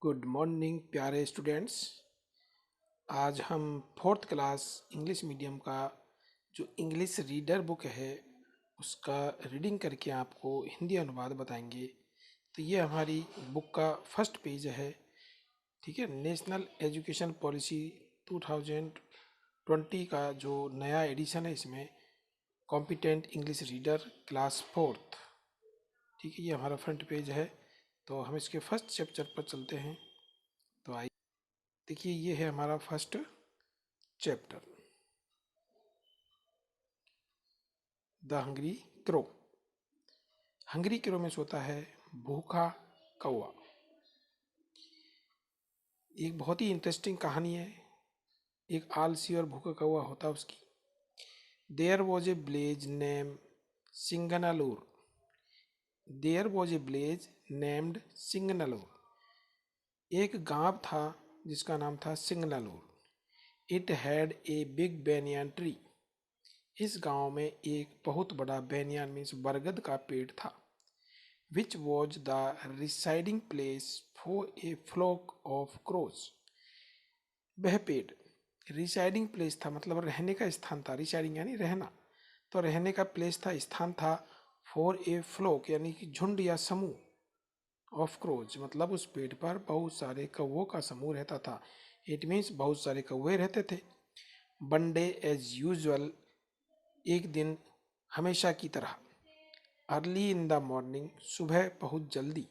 Good morning प्यारे students. आज हम फोर्थ क्लास इंग्लिश मीडियम का जो इंग्लिश रीडर बुक है उसका रीडिंग करके आपको हिंदी अनुवाद बताएंगे। तो ये हमारी बुक का फर्स्ट पेज है, ठीक है। नेशनल एजुकेशन पॉलिसी 2020 का जो नया एडिशन है, इसमें competent English reader class fourth, ठीक है। ये हमारा फ्रंट पेज है। तो हम इसके फर्स्ट चैप्टर पर चलते हैं। तो आइए देखिए, ये है हमारा first chapter, the hungry crow. Hungry crow में सोता है भूखा कौवा। एक बहुत ही इंटरेस्टिंग कहानी है। एक आलसी और भूखा कौवा होता है उसकी। There was a village name Singanallur. There was a village named Singanallur. एक गांव था जिसका नाम था Singanallur. It had a big banyan tree. इस गांव में एक बहुत बड़ा बैनियन मीन्स बरगद का पेड़ था। Which was the residing place for a flock of crows. वह पेड़ रिसाइडिंग प्लेस था, मतलब रहने का स्थान था। रिसाइडिंग यानी रहना, तो रहने का प्लेस था, स्थान था। फॉर ए फ्लॉक यानी कि झुंड या समूह। ऑफ क्रोज मतलब उस पेड़ पर बहुत सारे कौवों का समूह रहता था। इट मीन्स बहुत सारे कौवे रहते थे। वन डे एज यूजुअल, एक दिन हमेशा की तरह। अर्ली इन द मॉर्निंग, सुबह बहुत जल्दी।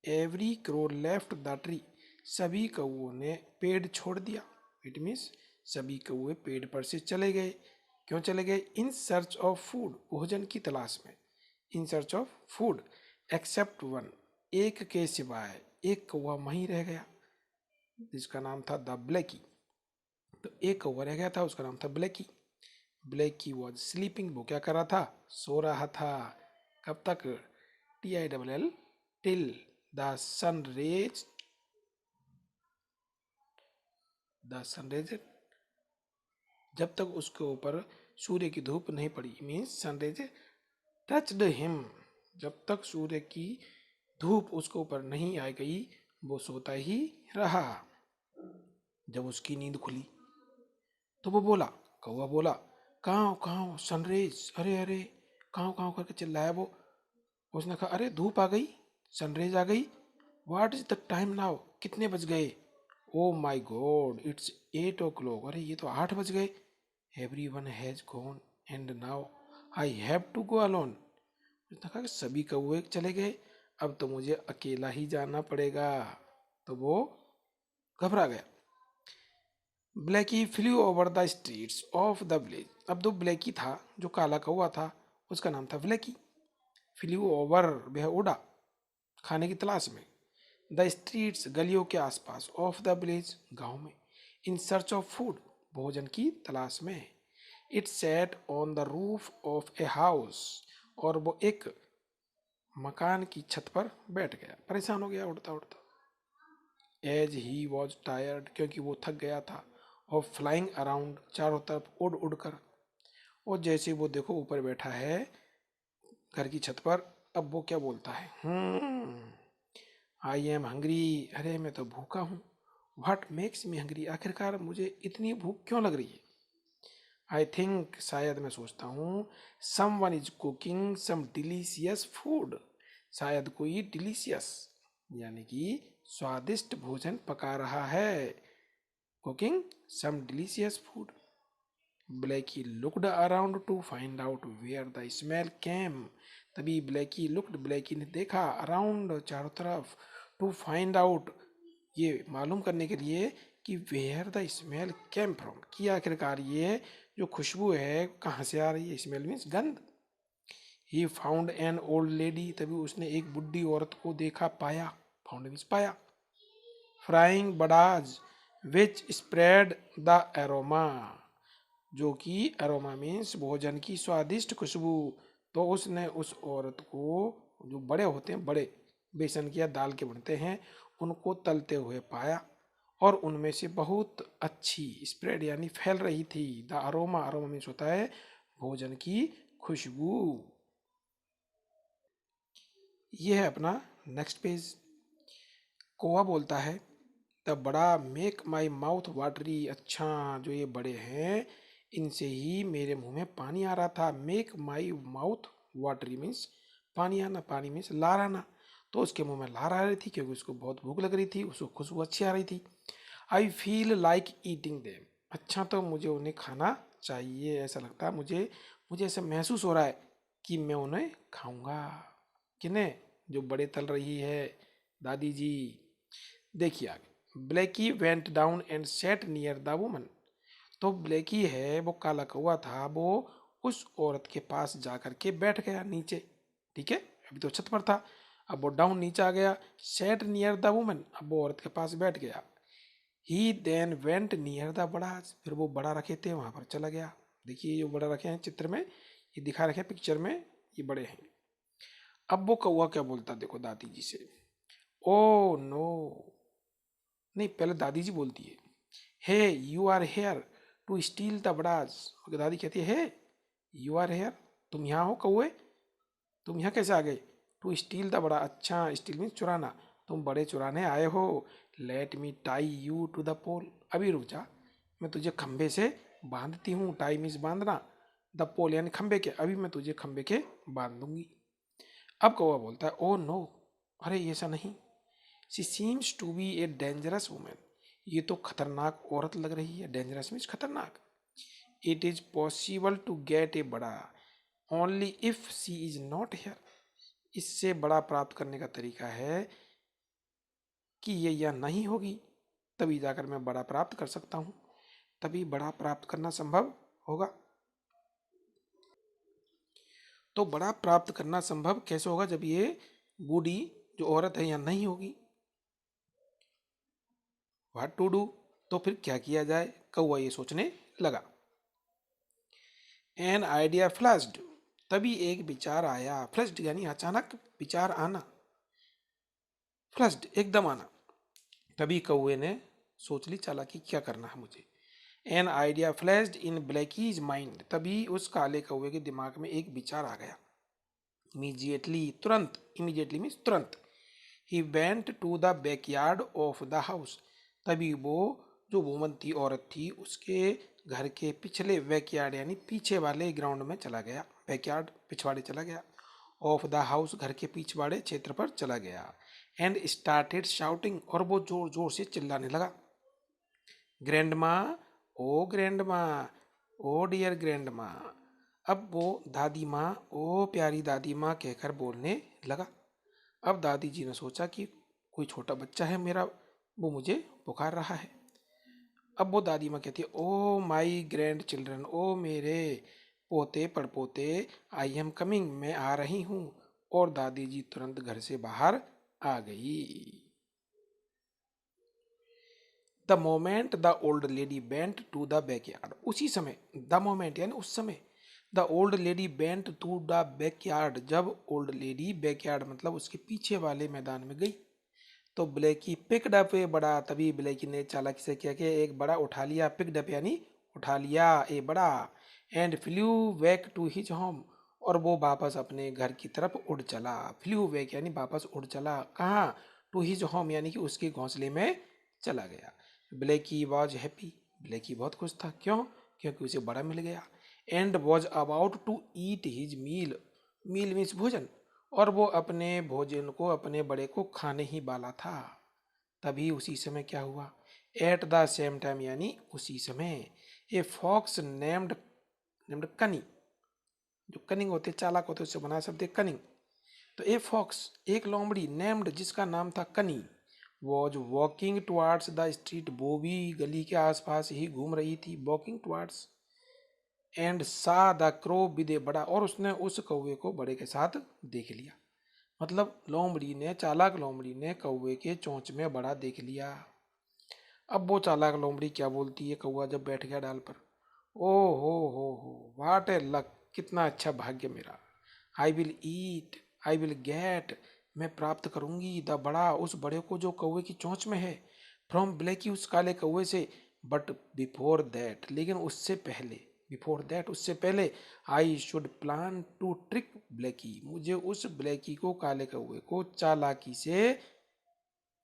Every crow left the tree, सभी कौओं ने पेड़ छोड़ दिया। इट मीन्स सभी कौए पेड़ पर से चले गए। क्यों चले गए? इन सर्च ऑफ फूड, भोजन की तलाश में। In search of food except one, एक के सिवाय एक कौआ वहीं रह गया जिसका नाम था द ब्लैकी। तो एक कौआ रह गया था, उसका नाम था ब्लैकी। ब्लैकी वॉज स्लीपिंग, वो क्या कर रहा था? सो रहा था। कब तक? TILL, टिल द सनरेज, जब तक उसके ऊपर सूर्य की धूप नहीं पड़ी। मीन्स सनरेज टचड हिम, जब तक सूर्य की धूप उसके ऊपर नहीं आ गई वो सोता ही रहा। जब उसकी नींद खुली तो वो बोला, कौवा बोला, काँव काँव सनरेज, अरे अरे, काँव काँव करके चिल्लाया वो। उसने कहा, अरे धूप आ गई, सनरेज आ गई। What is the time now, कितने बज गए? ओ माई गॉड, इट्स 8 o'clock, अरे ये तो 8 बज गए। Everyone has gone and now I have to go alone. उसने कहा कि सभी कौवे चले गए, अब तो मुझे अकेला ही जाना पड़ेगा। तो वो घबरा गया। Blackie flu over the streets of the village. अब दो ब्लैकी था, जो काला कौवा था उसका नाम था ब्लैकी। फ्लू ओवर, वह उड़ा खाने की तलाश में। द स्ट्रीट्स, गलियों के आसपास। ऑफ द विलेज, गांव में। इन सर्च ऑफ फूड, भोजन की तलाश में। It set on the roof of a house, और वो एक मकान की छत पर बैठ गया, परेशान हो गया उड़ता उड़ता। एज ही वॉज टायर्ड, क्योंकि वो थक गया था। और फ्लाइंग अराउंड, चारों तरफ उड़ उड़ कर। और जैसे वो देखो ऊपर बैठा है घर की छत पर, अब वो क्या बोलता है? आई एम हंग्री, अरे मैं तो भूखा हूँ। व्हाट मेक्स मी हंग्री, आखिरकार मुझे इतनी भूख क्यों लग रही है? आई थिंक, शायद मैं सोचता हूँ, someone is cooking some delicious food, शायद कोई डिलीशियस यानी कि स्वादिष्ट भोजन पका रहा है। Cooking some delicious food. Blackie looked around to find out where the smell came. तभी ब्लैकी ने देखा अराउंड, चारों तरफ। टू फाइंड आउट, ये मालूम करने के लिए कि where the smell came from, कि आखिरकार ये जो खुशबू है कहाँ से आ रही है। स्मेल मीन्स गंध। He found an old lady, तभी उसने एक बुढ़ी औरत को देखा, पाया। फाउंड मीन्स पाया। Frying vadas which spread the aroma, जो कि एरोमा मीन्स भोजन की स्वादिष्ट खुशबू। तो उसने उस औरत को, जो बड़े होते हैं, बड़े बेसन की या दाल के बनते हैं, उनको तलते हुए पाया। और उनमें से बहुत अच्छी, स्प्रेड यानी फैल रही थी। द अरोमा, अरोमा मीन्स होता है भोजन की खुशबू। ये है अपना नेक्स्ट पेज। कौवा बोलता है, द बड़ा मेक माई माउथ वाटरी। अच्छा, जो ये बड़े हैं इनसे ही मेरे मुंह में पानी आ रहा था। Make my mouth watery means पानी आना, पानी मीन्स लार आना। तो उसके मुंह में लार आ रही थी क्योंकि उसको बहुत भूख लग रही थी, उसको खुशबू अच्छी आ रही थी। I feel like eating them. अच्छा, तो मुझे उन्हें खाना चाहिए, ऐसा लगता है मुझे मुझे ऐसा महसूस हो रहा है कि मैं उन्हें खाऊंगा। किन्हें? जो बड़े तल रही है दादी जी। देखिए आगे, Blackie went down and set near the woman. तो ब्लैकी है वो काला कौआ था, वो उस औरत के पास जा करके बैठ गया नीचे। ठीक है, अभी तो छत पर था, अब वो डाउन नीचे आ गया। सेट नियर द वुमन, अब वो औरत के पास बैठ गया। ही देन वेंट नियर द बड़ा, फिर वो बड़ा रखे थे वहां पर चला गया। देखिए ये जो बड़ा रखे हैं चित्र में, ये दिखा रखे हैं पिक्चर में, ये बड़े हैं। अब वो कौआ क्या बोलता देखो दादी जी से। ओ नो, नहीं पहले दादी जी बोलती है, hey you are here to steal the vadas. दादी कहती है, हे यू आर हेयर, तुम यहाँ हो कौए, तुम यहाँ कैसे आ गए? टू स्टील द बड़ा, अच्छा स्टील मीन्स चुराना, तुम बड़े चुराने आए हो। Let me tie you to the pole, अभी रुक जा, मैं तुझे खंबे से बांधती हूँ। टाई मीन्स बांधना, द पोल यानी खंबे के, अभी मैं तुझे खंबे के बांध दूंगी। अब कौवा बोलता है, ओ नो, अरे ऐसा नहीं। She seems to be a dangerous woman, ये तो खतरनाक औरत लग रही है। डेंजरस मीन्स खतरनाक। It is possible to get a vada only if she is not here, इससे बड़ा प्राप्त करने का तरीका है कि ये यह नहीं होगी, तभी जाकर मैं बड़ा प्राप्त कर सकता हूँ, तभी बड़ा प्राप्त करना संभव होगा। तो बड़ा प्राप्त करना संभव कैसे होगा? जब ये बूढ़ी जो औरत है यहाँ नहीं होगी। व्हाट टू डू, तो फिर क्या किया जाए? कौवा ये सोचने लगा। एन आइडिया फ्लैश्ड, तभी एक विचार आया। फ्लैश्ड यानी अचानक विचार आना, फ्लैश्ड एकदम आना। तभी कौवे ने सोच ली चालाकी क्या करना है मुझे। An idea flashed in Blackie's mind, तभी उस काले कौवे के दिमाग में एक विचार आ गया। इमीजिएटली, तुरंत, इमीजिएटली मीन्स तुरंत। He went to the backyard of the house, तभी वो जो वुमन थी, औरत थी, उसके घर के पिछले बैकयार्ड यानी पीछे वाले ग्राउंड में चला गया। बैकयार्ड पिछवाड़े चला गया, ऑफ द हाउस घर के पिछवाड़े क्षेत्र पर चला गया। एंड स्टार्टेड शाउटिंग, और वो जोर जोर से चिल्लाने लगा। ग्रैंड माँ, ओ ग्रैंड माँ, ओ डियर ग्रैंड माँ। अब वो दादी माँ, ओ प्यारी दादी माँ कहकर बोलने लगा। अब दादी जी ने सोचा कि कोई छोटा बच्चा है मेरा, वो मुझे पुकार रहा है। अब वो दादी माँ कहती है, ओ माई ग्रैंड चिल्ड्रन, ओ मेरे पोते पड़पोते, आई एम कमिंग, मैं आ रही हूँ। और दादी जी तुरंत घर से बाहर आ गई। The moment the old lady went to the backyard, उसी समय, द मोमेंट यानी उस समय, the old lady went to the backyard, जब ओल्ड लेडी बैकयार्ड मतलब उसके पीछे वाले मैदान में गई, तो ब्लैकी पिकड अप ए बड़ा, तभी ब्लैकी ने चालाकी से क्या किया, एक बड़ा उठा लिया। पिकड अप यानी उठा लिया, a vada. And flew back to his home, और वो वापस अपने घर की तरफ उड़ चला। फ्लू बैक यानी वापस उड़ चला, कहाँ? टू हिज होम यानी कि उसके घोंसले में चला गया। ब्लैकी वॉज हैप्पी, ब्लैकी बहुत खुश था। क्यों? क्योंकि उसे बड़ा मिल गया। And was about to eat his meal, meal means भोजन, और वो अपने भोजन को, अपने बड़े को खाने ही वाला था। तभी उसी समय क्या हुआ? एट द सेम टाइम यानी उसी समय, ए फॉक्स नेम्ड, नेम्ड कनी, जो कनिंग होते चालाक होते उससे बना शब्द है कनिंग। तो ए फॉक्स एक लोमड़ी, नेम्ड जिसका नाम था कनी, was walking towards the street, वो भी गली के आसपास ही घूम रही थी, वॉकिंग टुवार्ड्स। एंड सा द क्रो विद ए बड़ा, और उसने उस कौवे को बड़े के साथ देख लिया। मतलब लोमड़ी ने, चालाक लोमड़ी ने कौवे के चोंच में बड़ा देख लिया। अब वो चालाक लोमड़ी क्या बोलती है, कौवा जब बैठ गया डाल पर, ओ हो वाट ए लक, कितना अच्छा भाग्य मेरा। I will eat, I will get, मैं प्राप्त करूंगी द बड़ा, उस बड़े को जो कौवे की चोंच में है। फ्रॉम ब्लैकी, उस काले कौवे से। बट बिफोर दैट, लेकिन उससे पहले, बिफोर दैट उससे पहले, I should plan to trick Blacky, मुझे उस ब्लैकी को, काले कौवे को चालाकी से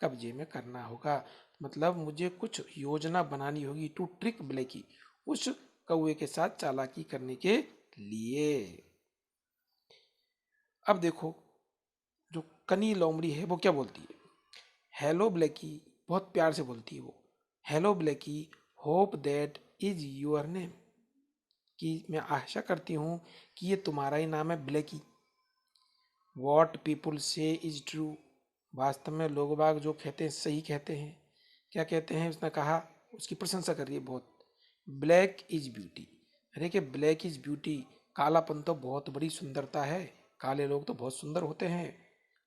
कब्जे में करना होगा। मतलब मुझे कुछ योजना बनानी होगी, टू ट्रिक ब्लैकी, उस कौवे के साथ चालाकी करने के लिए। अब देखो, जो कनी लोमड़ी है वो क्या बोलती है? हेलो ब्लैकी, बहुत प्यार से बोलती है वो। Hello Blackie, hope that is your name, कि मैं आशा करती हूँ कि ये तुम्हारा ही नाम है ब्लैकी। वॉट पीपुल से इज ट्रू, वास्तव में लोग बाग जो कहते हैं सही कहते हैं। क्या कहते हैं? उसने कहा, उसकी प्रशंसा कर रही है बहुत। ब्लैक इज ब्यूटी, अरे कि ब्लैक इज ब्यूटी, कालापन तो बहुत बड़ी सुंदरता है, काले लोग तो बहुत सुंदर होते हैं।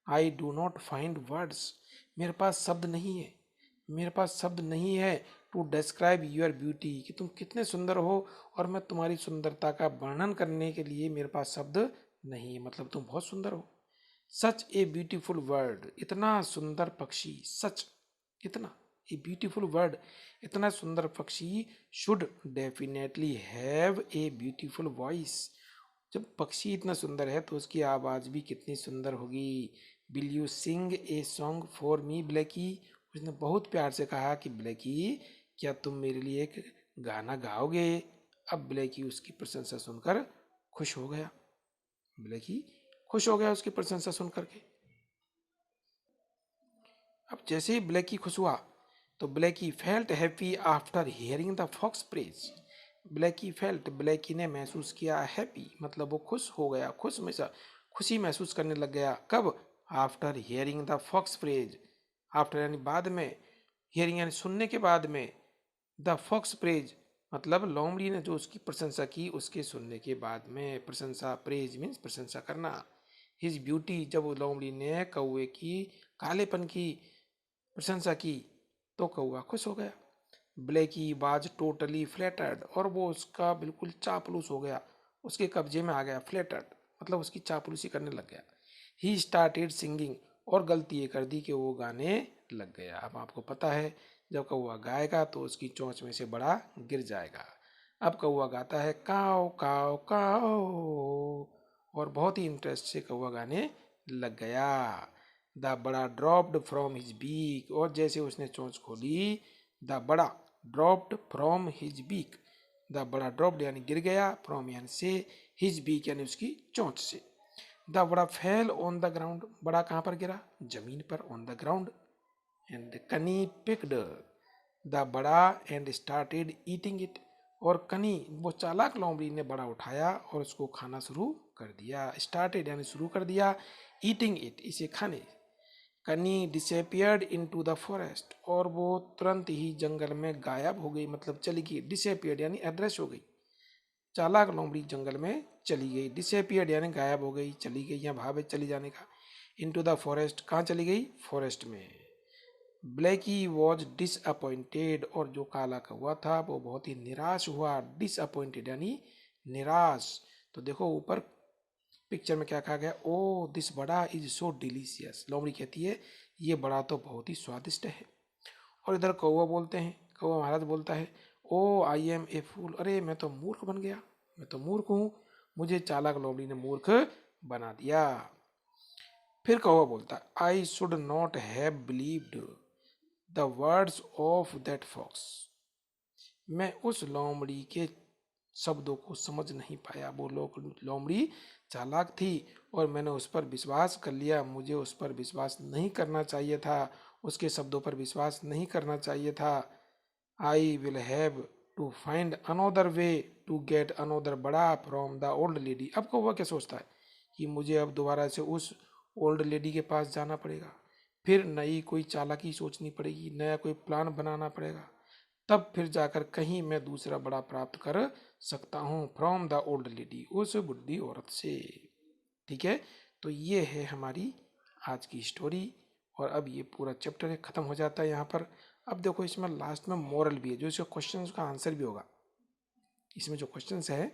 I do not find words, मेरे पास शब्द नहीं है, मेरे पास शब्द नहीं है टू डिस्क्राइब योर ब्यूटी, कि तुम कितने सुंदर हो और मैं तुम्हारी सुंदरता का वर्णन करने के लिए मेरे पास शब्द नहीं है, मतलब तुम बहुत सुंदर हो। सच ए ब्यूटीफुल वर्ड, इतना सुंदर पक्षी, सच, इतना, ए ब्यूटीफुल वर्ड, इतना सुंदर पक्षी, should definitely have a beautiful voice, जब पक्षी इतना सुंदर है तो उसकी आवाज़ भी कितनी सुंदर होगी। Will you sing a song for me Blackie, उसने बहुत प्यार से कहा कि ब्लैकी, क्या तुम मेरे लिए एक गाना गाओगे? अब ब्लैकी उसकी प्रशंसा सुनकर खुश हो गया। ब्लैकी खुश हो गया उसकी प्रशंसा सुन करके। अब जैसे ही ब्लैकी खुश हुआ तो Blacky felt happy after hearing the fox praise. Blacky felt, Blacky ने महसूस किया, हैप्पी मतलब वो खुश हो गया, खुशी महसूस करने लग गया। कब? After hearing the fox praise, after यानी बाद में, हियरिंग यानी सुनने के बाद में, द फॉक्स प्रेज मतलब लोमड़ी ने जो उसकी प्रशंसा की उसके सुनने के बाद में। प्रशंसा, प्रेज मीन्स प्रशंसा करना। हिज ब्यूटी, जब लोमड़ी ने कौवे की कालेपन की प्रशंसा की तो कौवा खुश हो गया। ब्लैकी बाज टोटली फ्लैटर्ड, और वो उसका बिल्कुल चापलूस हो गया, उसके कब्जे में आ गया। फ्लैटर्ड मतलब उसकी चापलूसी करने लग गया। ही स्टार्टेड सिंगिंग, और गलती ये कर दी कि वो गाने लग गया। अब आपको पता है जब कौवा गाएगा तो उसकी चोंच में से बड़ा गिर जाएगा। अब कौवा गाता है काओ काओ काओ, और बहुत ही इंटरेस्ट से कौवा गाने लग गया। The vada dropped from his beak, और जैसे उसने चोंच खोली, the vada dropped from his beak, the vada dropped यानी गिर गया, फ्रॉम यानी से, हिज बीक यानी उसकी चोंच से। द बड़ा फेल ऑन द ग्राउंड, बड़ा कहाँ पर गिरा? जमीन पर, ऑन द ग्राउंड। एंड कनी पिक्ड द बड़ा एंड स्टार्टेड ईटिंग इट, और कनी वो चालाक लोमड़ी ने बड़ा उठाया और उसको खाना शुरू कर दिया। स्टार्टेड यानी शुरू कर दिया, ईटिंग इट इसे खाने। कनी डिसअपियर्ड इनटू द फॉरेस्ट, और वो तुरंत ही जंगल में गायब हो गई, मतलब चली गई। डिसअपियर्ड यानी अदृश्य हो गई। चालाक लोमड़ी जंगल में चली गई। डिसअपियर्ड यानी गायब हो गई, चली गई, या भाव है चली जाने का। इनटू द फॉरेस्ट, कहाँ चली गई? फॉरेस्ट में। ब्लैकी वॉज डिसअपॉइंटेड, और जो काला कौवा था वो बहुत ही निराश हुआ। डिसअपॉइंटेड यानी निराश। तो देखो ऊपर पिक्चर में क्या कहा गया? ओ दिस बड़ा इज सो डिलीशियस, लोमड़ी कहती है ये बड़ा तो बहुत ही स्वादिष्ट है। और इधर कौवा बोलते हैं, कौवा महाराज बोलता है ओ आई एम ए फूल, अरे मैं तो मूर्ख बन गया, मैं तो मूर्ख हूँ, मुझे चालाक लोमड़ी ने मूर्ख बना दिया। फिर कौवा बोलता I should not have believed the words of that fox, मैं उस लोमड़ी के शब्दों को समझ नहीं पाया। वो लोमड़ी चालाक थी और मैंने उस पर विश्वास कर लिया। मुझे उस पर विश्वास नहीं करना चाहिए था, उसके शब्दों पर विश्वास नहीं करना चाहिए था। I will have to find another way to get another vada from the old lady. अब कौवा क्या सोचता है कि मुझे अब दोबारा से उस ओल्ड लेडी के पास जाना पड़ेगा, फिर नई कोई चालाकी सोचनी पड़ेगी, नया कोई प्लान बनाना पड़ेगा, तब फिर जाकर कहीं मैं दूसरा बड़ा प्राप्त कर सकता हूँ फ्रॉम द ओल्ड लेडी, उस बुढ़ी औरत से। ठीक है, तो ये है हमारी आज की स्टोरी, और अब ये पूरा चैप्टर है ख़त्म हो जाता है यहाँ पर। अब देखो इसमें लास्ट में मोरल भी है, जो इसका क्वेश्चन का आंसर भी होगा। इसमें जो क्वेश्चन है,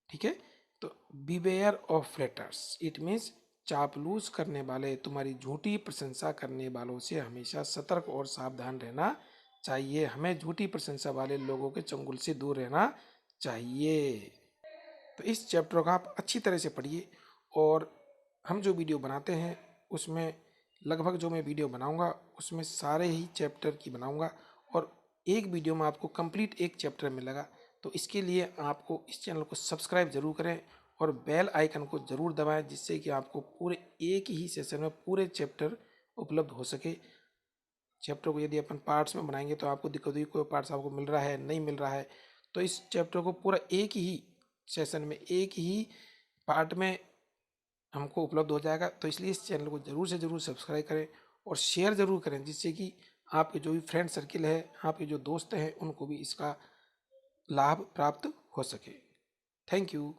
ठीक है, तो beware of flatterers, it means चापलूस करने वाले, तुम्हारी झूठी प्रशंसा करने वालों से हमेशा सतर्क और सावधान रहना चाहिए। हमें झूठी प्रशंसा वाले लोगों के चंगुल से दूर रहना चाहिए। तो इस चैप्टर को आप अच्छी तरह से पढ़िए, और हम जो वीडियो बनाते हैं उसमें लगभग जो मैं वीडियो बनाऊंगा उसमें सारे ही चैप्टर की बनाऊंगा और एक वीडियो में आपको कंप्लीट एक चैप्टर मिलेगा। तो इसके लिए आपको इस चैनल को सब्सक्राइब जरूर करें और बेल आइकन को ज़रूर दबाएं, जिससे कि आपको पूरे एक ही सेशन में पूरे चैप्टर उपलब्ध हो सके। चैप्टर को यदि अपन पार्ट्स में बनाएंगे तो आपको दिक्कत होगी, कोई पार्ट्स आपको मिल रहा है नहीं मिल रहा है। तो इस चैप्टर को पूरा एक ही सेशन में एक ही पार्ट में हमको उपलब्ध हो जाएगा। तो इसलिए इस चैनल को ज़रूर से ज़रूर सब्सक्राइब करें और शेयर ज़रूर करें, जिससे कि आपके जो भी फ्रेंड सर्किल है, आपके जो दोस्त हैं, उनको भी इसका लाभ प्राप्त हो सके। Thank you.